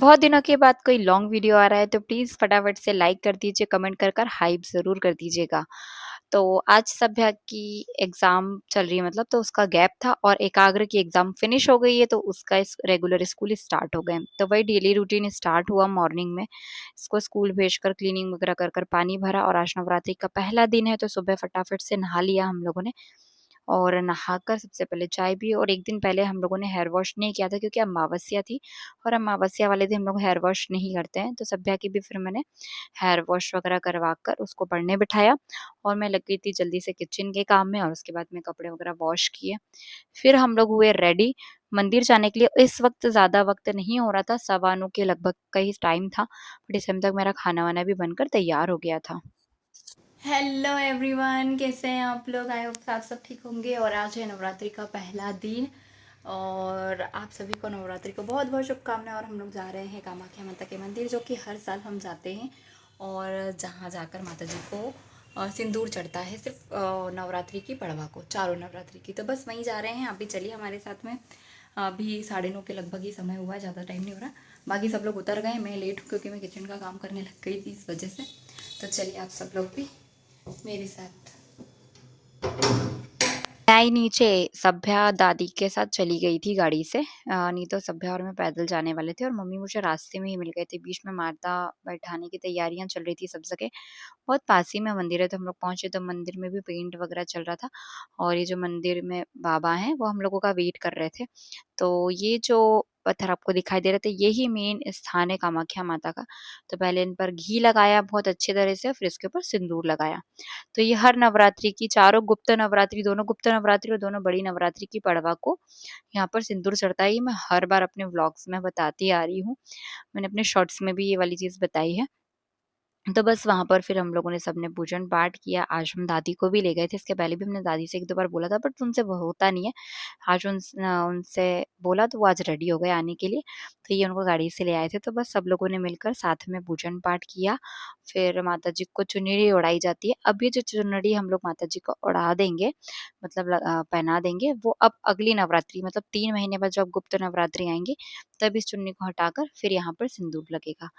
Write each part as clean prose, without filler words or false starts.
बहुत दिनों के बाद कोई लॉन्ग वीडियो आ रहा है तो प्लीज़ फटाफट से लाइक कर दीजिए, कमेंट कर हाइप ज़रूर कर दीजिएगा। तो आज सभ्या की एग्ज़ाम चल रही है मतलब तो उसका गैप था और एकाग्र की एग्ज़ाम फिनिश हो गई है तो उसका इस रेगुलर स्कूल स्टार्ट हो गए। तो वही डेली रूटीन स्टार्ट हुआ मॉर्निंग में। इसको स्कूल भेजकर क्लीनिंग वगैरह कर पानी भरा और आज नवरात्रि का पहला दिन है तो सुबह फटाफट से नहा लिया हम लोगों ने। और नहाकर सबसे पहले चाय पी और 1 दिन पहले हम लोगों ने हेयर वॉश नहीं किया था क्योंकि अमावस्या थी और अमावस्या वाले दिन हम लोग हेयर वॉश नहीं करते हैं। तो सभ्या की भी फिर मैंने हेयर वॉश वगैरह करवा कर उसको पढ़ने बिठाया और मैं लग गई थी जल्दी से किचन के काम में और उसके बाद में कपड़े वगैरह वॉश किए। फिर हम लोग हुए रेडी मंदिर जाने के लिए। इस वक़्त ज़्यादा वक़्त नहीं हो रहा था, 9:15 के लगभग का ही टाइम था, बट इस टाइम तक मेरा खाना-वाना भी बनकर तैयार हो गया था। हेलो एवरीवन, कैसे हैं आप लोग? आई होप आप सब ठीक होंगे। और आज है नवरात्रि का पहला दिन और आप सभी को नवरात्रि को बहुत बहुत शुभकामनाएं। और हम लोग जा रहे हैं कामाख्या माता के मंदिर, जो कि हर साल हम जाते हैं और जहाँ जाकर माता जी को सिंदूर चढ़ता है सिर्फ नवरात्रि की पड़वा को, चारों नवरात्रि की। तो बस वहीं जा रहे हैं, आप भी चलिए हमारे साथ में। अभी 9:30 के लगभग ही समय हुआ है, ज़्यादा टाइम नहीं हो रहा। बाकी सब लोग उतर गए, मैं लेट हूँ क्योंकि मैं किचन का काम करने लग गई थी इस वजह से। तो चलिए आप सब लोग भी मेरे साथ। मैं नीचे सभ्या दादी के साथ चली गई थी गाड़ी से। नहीं तो सभ्या और मैं पैदल जाने वाले थे और मम्मी मुझे रास्ते में ही मिल गए थे। बीच में माता बैठाने की तैयारियां चल रही थी सब जगह। बहुत पास ही में मंदिर है तो हम लोग पहुंचे तो मंदिर में भी पेंट वगैरह चल रहा था और ये जो मंदिर में बाबा हैं वो हम लोगों का वेट कर रहे थे। तो ये जो पत्थर आपको दिखाई दे रहे थे यही मेन स्थान है कामाख्या माता का। तो पहले इन पर घी लगाया बहुत अच्छे तरह से, फिर इसके ऊपर सिंदूर लगाया। तो ये हर नवरात्रि की चारों गुप्त नवरात्रि, दोनों गुप्त नवरात्रि और दोनों बड़ी नवरात्रि की पड़वा को यहाँ पर सिंदूर चढ़ता है। ये मैं हर बार अपने व्लॉग्स में बताती आ रही हूँ। मैंने अपने शॉर्ट्स में भी ये वाली चीज़ बताई है। तो बस वहाँ पर फिर हम लोगों ने सबने पूजन पाठ किया। आज हम दादी को भी ले गए थे। इसके पहले भी हमने दादी से 1-2 बार बोला था बट उनसे वो होता नहीं है। आज उनसे बोला तो वो आज रेडी हो गए आने के लिए। तो ये उनको गाड़ी से ले आए थे तो बस सब लोगों ने मिलकर साथ में पूजन पाठ किया। फिर माता जी को चुनरी ओढ़ाई जाती है। अब ये जो चुनरी हम लोग माता जी को ओढ़ा देंगे मतलब पहना देंगे वो अब अगली नवरात्रि मतलब 3 महीने बाद जब गुप्त नवरात्रि आएँगी तब इस चुन्नी को हटाकर फिर यहाँ पर सिंदूर लगेगा।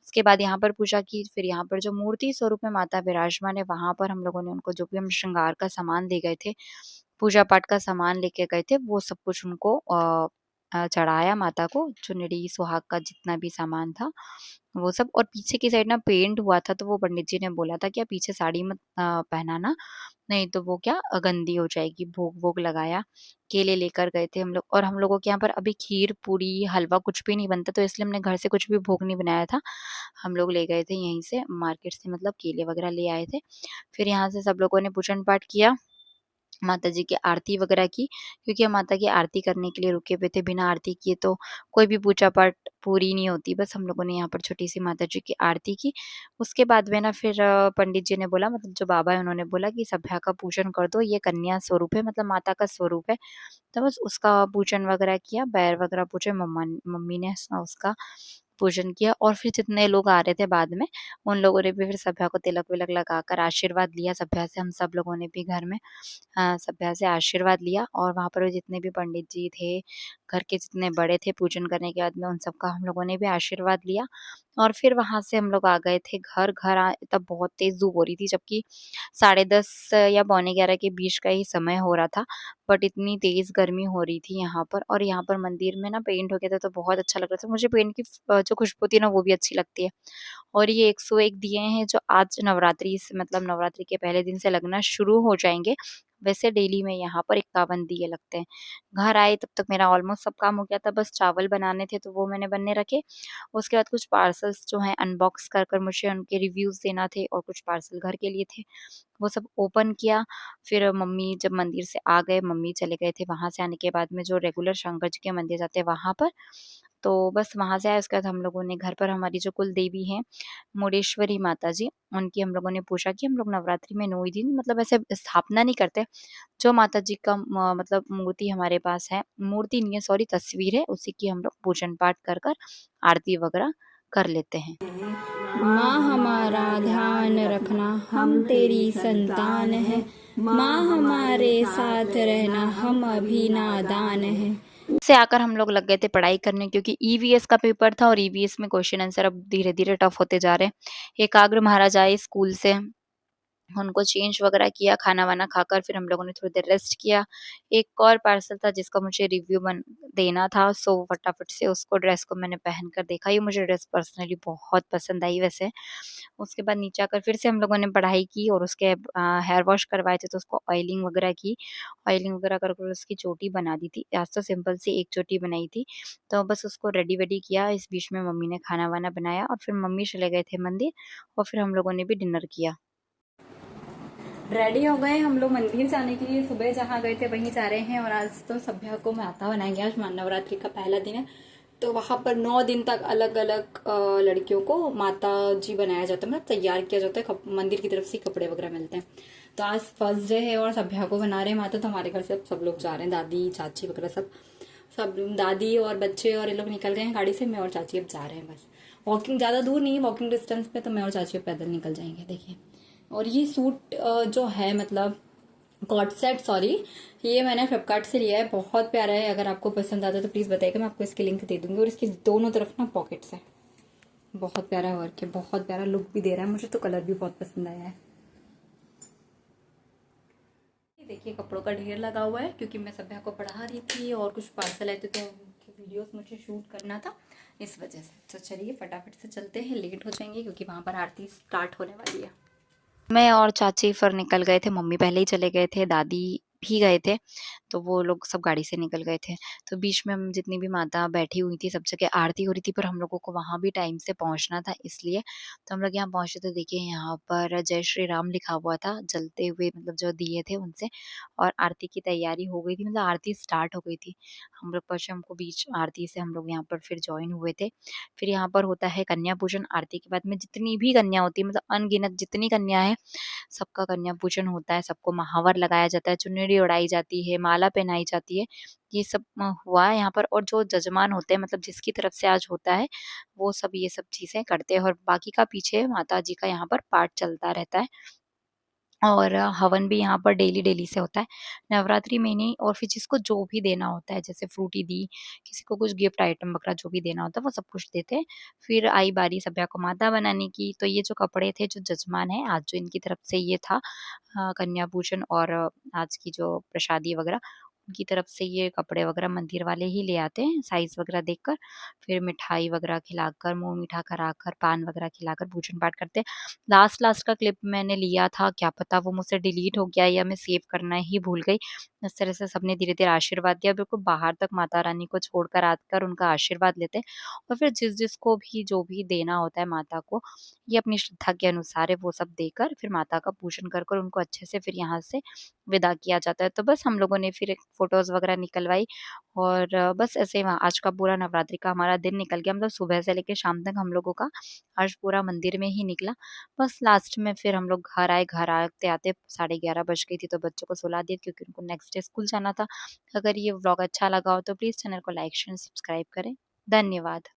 उसके बाद यहाँ पर पूजा की, फिर यहाँ पर जो मूर्ति स्वरूप में माता विराजमान है, वहाँ पर हम लोगों ने उनको जो भी हम श्रृंगार का सामान ले गए थे, पूजा पाठ का सामान लेके गए थे, वो सब कुछ उनको चढ़ाया माता को, चुनरी, सुहाग का जितना भी सामान था, वो सब। और पीछे की साइड ना पेंट हुआ था, तो वो पंडित जी ने बोला था कि आप पीछे साड़ी मत पहनाना, नहीं तो वो क्या गंदी हो जाएगी। भोग-वोग लगाया, केले लेकर गए थे हम लोग और हम लोगों के यहाँ पर अभी खीर, पूड़ी, हलवा कुछ भी नहीं बनता, तो इसलिए हमने घर से कुछ भी भोग नहीं बनाया था। हम लोग ले गए थे यहीं से मार्केट से मतलब केले वगैरह ले आए थे। फिर यहाँ से सब लोगों ने पूजन पाठ किया, माता जी की आरती वगैरह की, क्योंकि हम माता की आरती करने के लिए रुके हुए थे। बिना आरती किए तो कोई भी पूजा पाठ पूरी नहीं होती। बस हम लोगों ने यहाँ पर छोटी-सी माता जी की आरती की। उसके बाद में ना फिर पंडित जी ने बोला मतलब जो बाबा है उन्होंने बोला कि सभ्या का पूजन कर दो, ये कन्या स्वरूप है मतलब माता का स्वरूप है। तो बस उसका पूजन वगैरह किया, बैर वगैरह पूछे मम्मी ने उसका पूजन किया और फिर जितने लोग आ रहे थे बाद में, उन लोगों ने भी फिर सभ्या को तिलक-विलक लगाकर आशीर्वाद लिया सभ्या से। हम सब लोगों ने भी घर में सभ्या से आशीर्वाद लिया और वहाँ पर जितने भी पंडित जी थे, घर के जितने बड़े थे पूजन करने के बाद में उन सबका हम लोगों ने भी आशीर्वाद लिया और फिर वहाँ से हम लोग आ गए थे घर। घर आए तब बहुत तेज़ धूप हो रही थी, जबकि 10:30 या पौने 11 के बीच का ही समय हो रहा था, बट इतनी तेज़ गर्मी हो रही थी यहाँ पर। और यहाँ पर मंदिर में ना पेंट हो गया था तो बहुत अच्छा लग रहा था। मुझे पेंट की जो खुशबू थी ना वो भी अच्छी लगती है। और ये 101 दिए हैं जो आज नवरात्रि से मतलब नवरात्रि के पहले दिन से लगना शुरू हो जाएँगे। वैसे डेली में यहाँ पर 51 दिए लगते हैं। घर आए तब तक मेरा ऑलमोस्ट सब काम हो गया था, बस चावल बनाने थे तो वो मैंने बनने रखे। उसके बाद कुछ पार्सल्स जो हैं अनबॉक्स कर कर मुझे उनके रिव्यूज़ देना थे और कुछ पार्सल घर के लिए थे। वो सब ओपन किया, फिर मम्मी जब मंदिर से आ गए, मम्मी चले गए थे, वहाँ से आने के बाद में जो रेगुलर शंकर जी के मंदिर जाते हैं वहाँ पर, तो बस वहाँ से आए। उसके बाद हम लोगों ने घर पर हमारी जो कुल देवी हैं, मुंडेश्वरी माता जी, उनकी हम लोगों ने पूजा की। हम लोग नवरात्रि में 9 ही दिन मतलब ऐसे स्थापना नहीं करते, जो माता जी का मतलब मूर्ति हमारे पास है, मूर्ति नहीं है सॉरी तस्वीर है, उसी की हम लोग पूजन पाठ कर आरती वगैरह कर लेते हैं। माँ हमारा ध्यान रखना, हम तेरी संतान हैं। माँ हमारे साथ रहना, हम अभी नादान हैं। से आकर हम लोग लग गए थे पढ़ाई करने क्योंकि ईवीएस का पेपर था और ईवीएस में क्वेश्चन आंसर अब धीरे-धीरे टफ होते जा रहे हैं। एकाग्र महाराज आए स्कूल से, उनको चेंज वगैरह किया, खाना-वाना खाकर फिर हम लोगों ने थोड़ी देर रेस्ट किया। एक और पार्सल था जिसका मुझे रिव्यू देना था, सो फटाफट से उसको ड्रेस को मैंने पहनकर देखा। ये मुझे ड्रेस पर्सनली बहुत पसंद आई वैसे। उसके बाद नीचे आकर फिर से हम लोगों ने पढ़ाई की और उसके हेयर वॉश करवाए थे तो उसको ऑयलिंग वगैरह की। ऑयलिंग वगैरह कर कर उसकी चोटी बना दी थी। आज तो सिंपल सी एक चोटी बनाई थी, तो बस उसको रेडी-वेडी किया। इस बीच में मम्मी ने खाना-वाना बनाया और फिर मम्मी चले गए थे मंदिर और फिर हम लोगों ने भी डिनर किया। रेडी हो गए हम लोग मंदिर जाने के लिए। सुबह जहाँ गए थे वहीं जा रहे हैं और आज तो सभ्या को माता बनाएंगे। आज नवरात्रि का पहला दिन है, तो वहां पर 9 दिन तक अलग अलग लड़कियों को माता जी बनाया जाता है, मतलब तैयार किया जाता है। मंदिर की तरफ से कपड़े वगैरह मिलते हैं। तो आज फर्स्ट डे है और सभ्या को बना रहे हैं माता। तो हमारे घर से अब सब लोग जा रहे हैं, दादी चाची वगैरह सब सब दादी और बच्चे और ये लोग निकल गए हैं गाड़ी से। मैं और चाची अब जा रहे हैं बस। वॉकिंग ज्यादा दूर नहीं है, वॉकिंग डिस्टेंस पे, तो मैं और चाची अब पैदल निकल जाएंगे। देखिए, और ये सूट जो है, मतलब कॉट सेट, सॉरी, ये मैंने फ्लिपकार्ट से लिया है। बहुत प्यारा है। अगर आपको पसंद आता है तो प्लीज बताइएगा, मैं आपको इसकी लिंक दे दूंगी। और इसकी दोनों तरफ ना पॉकेट्स है। बहुत प्यारा वर्क है, बहुत प्यारा लुक भी दे रहा है। मुझे तो कलर भी बहुत पसंद आया है। ये देखिए, कपड़ों का ढेर लगा हुआ है क्योंकि मैं सभ्या को पढ़ा रही थी और कुछ पार्सल आए थे तो उनकी वीडियोस मुझे शूट करना था, इस वजह से। तो चलिए फटाफट से चलते हैं, लेट हो जाएंगे क्योंकि वहां पर आरती स्टार्ट होने वाली है। मैं और चाची फिर निकल गए थे, मम्मी पहले ही चले गए थे, दादी भी गए थे, तो वो लोग सब गाड़ी से निकल गए थे। तो बीच में हम जितनी भी माता बैठी हुई थी, सब जगह आरती हो रही थी, पर हम लोगों को वहाँ भी टाइम से पहुँचना था इसलिए। तो हम लोग यहाँ पहुँचे तो देखिए यहाँ पर जय श्री राम लिखा हुआ था, जलते हुए मतलब जो दिए थे उनसे, और आरती की तैयारी हो गई थी, मतलब आरती स्टार्ट हो गई थी। हम लोग पहुँचे, हमको बीच आरती से हम लोग यहाँ पर फिर जॉइन हुए थे। फिर यहाँ पर होता है कन्या पूजन आरती के बाद में, जितनी भी कन्या होती है, मतलब अनगिनत जितनी कन्या है, सबका कन्या पूजन होता है, सबको महावर लगाया जाता है, चुनरी उड़ाई जाती है, माला पहनाई जाती है। ये सब हुआ है यहाँ पर, और जो जजमान होते हैं, मतलब जिसकी तरफ से आज होता है, वो सब ये सब चीज़ें करते हैं और बाकी का पीछे माता जी का यहाँ पर पाठ चलता रहता है। और हवन भी यहाँ पर डेली-डेली से होता है। नवरात्रि में नहीं, और फिर जिसको जो भी देना होता है, जैसे फ्रूटी दी, किसी को कुछ गिफ्ट आइटम वगैरह जो भी देना होता है वो सब कुछ देते हैं। फिर आई बारी सभ्या को माता बनाने की, तो ये जो कपड़े थे, जो जजमान है आज जो इनकी तरफ से ये था कन्या पूजन और आज की जो प्रसादी वगैरह, उनकी तरफ से ये कपड़े वगैरह मंदिर वाले ही ले आते हैं साइज़ वगैरह देखकर। फिर मिठाई वगैरह खिलाकर, मुँह मीठा कराकर, पान वगैरह खिलाकर पूजन पाठ करते हैं। लास्ट का क्लिप मैंने लिया था, क्या पता वो मुझसे डिलीट हो गया या मैं सेव करना ही भूल गई। इस तरह से सबने धीरे-धीरे आशीर्वाद दिया, बिल्कुल बाहर तक माता रानी को छोड़कर आकर उनका आशीर्वाद लेते हैं और फिर जिसको भी जो भी देना होता है माता को, ये अपनी श्रद्धा के अनुसार है वो सब देकर फिर माता का पूजन कर कर उनको अच्छे से फिर यहाँ से विदा किया जाता है। तो बस हम लोगों ने फिर एक फ़ोटोज़ वगैरह निकलवाई और बस ऐसे ही वहाँ आज का पूरा नवरात्रि का हमारा दिन निकल गया, मतलब सुबह से लेके शाम तक हम लोगों का आज पूरा मंदिर में ही निकला। बस लास्ट में फिर हम लोग घर आए, घर आते-आते 11:30 बज गई थी, तो बच्चों को सुला दिया क्योंकि उनको नेक्स्ट डे स्कूल जाना था। अगर ये व्लॉग अच्छा लगा हो तो प्लीज़ चैनल को लाइक, शेयर, सब्सक्राइब करें। धन्यवाद।